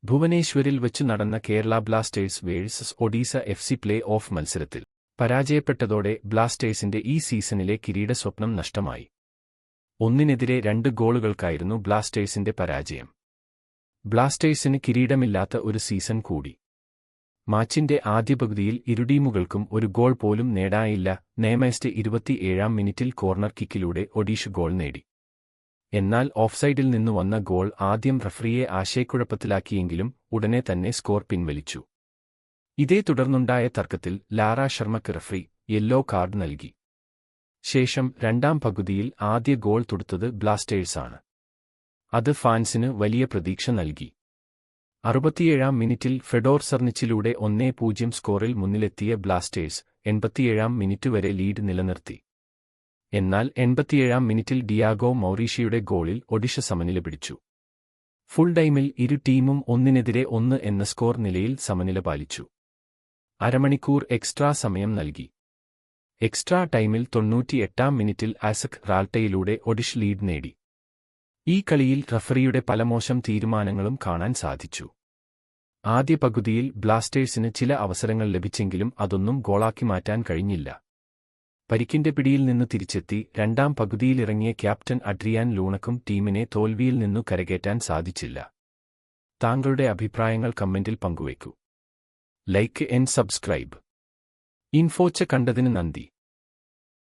ഭുവനേശ്വരിൽ വച്ചു നടന്ന Kerala Blasters versus Odisha FC play off മത്സരത്തിൽ പരാജയപ്പെട്ടതോടെ ബ്ലാസ്റ്റേഴ്സിന്റെ ഈ സീസണിലെ കിരീട സ്വപ്നം നഷ്ടമായി. 1-നെതിരെ 2 ഗോളുകൾക്കായിരുന്നു ബ്ലാസ്റ്റേഴ്സിന്റെ പരാജയം. ബ്ലാസ്റ്റേഴ്സിന് കിരീടമില്ലാത്ത ഒരു സീസൺ കൂടി. മാച്ചിന്റെ ആദ്യ പകുതിയിൽ ഇരു ടീമുകൾക്കും ഒരു ഗോൾ പോലും നേടാനായില്ല. നെയ്മേഴ്സ് 27-ാം മിനിറ്റിൽ കോർണർ കിക്കിലൂടെ ഒഡീഷ ഗോൾ നേടി. എന്നാൽ ഓഫ്സൈഡിൽ നിന്നു വന്ന ഗോൾ ആദ്യം റഫറിയെ ആശയക്കുഴപ്പത്തിലാക്കിയെങ്കിലും ഉടനെ തന്നെ സ്കോർ പിൻവലിച്ചു. ഇതേ തുടർന്നുണ്ടായ തർക്കത്തിൽ ലാറ ശർമ്മയ്ക്ക് റഫറി യെല്ലോ കാർഡ് നൽകി. ശേഷം രണ്ടാം പകുതിയിൽ ആദ്യ ഗോൾ തൊടുത്തത് ബ്ലാസ്റ്റേഴ്സാണ്. അത് ഫാൻസിന് വലിയ പ്രതീക്ഷ നൽകി. 67-ാം മിനിറ്റിൽ ഫെഡോർ സർനിച്ചിലൂടെ 1-0 സ്കോറിൽ മുന്നിലെത്തിയ ബ്ലാസ്റ്റേഴ്സ് 87-ാം മിനിറ്റ് വരെ ലീഡ് നിലനിർത്തി. എന്നാൽ 87-ാം മിനിറ്റിൽ ഡിയാഗോ മൗറീഷ്യയുടെ ഗോളിൽ ഒഡിഷ സമനില പിടിച്ചു. ഫുൾ ടൈമിൽ ഇരു ടീമും 1-നെതിരെ 1 എന്ന സ്കോർ നിലയിൽ സമനില പാലിച്ചു. അരമണിക്കൂർ എക്സ്ട്രാ സമയം നൽകി. എക്സ്ട്രാ ടൈമിൽ 98-ാം മിനിറ്റിൽ ആസക് റാൾട്ടയിലൂടെ ഒഡിഷ ലീഡ് നേടി. ഈ കളിയിൽ റഫറിയുടെ പല മോശം തീരുമാനങ്ങളും കാണാൻ സാധിച്ചു. ആദ്യ പകുതിയിൽ ബ്ലാസ്റ്റേഴ്സിന് ചില അവസരങ്ങൾ ലഭിച്ചെങ്കിലും അതൊന്നും ഗോളാക്കി മാറ്റാൻ കഴിഞ്ഞില്ല. പരിക്കിന്റെ പിടിയിൽ നിന്ന് തിരിച്ചെത്തി രണ്ടാം പകുതിയിലിറങ്ങിയ ക്യാപ്റ്റൻ അഡ്രിയാൻ ലൂണക്കും ടീമിനെ തോൽവിയിൽ നിന്നു കരകയറ്റാൻ സാധിച്ചില്ല. താങ്കളുടെ അഭിപ്രായങ്ങൾ കമന്റിൽ പങ്കുവയ്ക്കൂ. Like and subscribe. ഇൻഫോച്ച കണ്ടതിന് നന്ദി.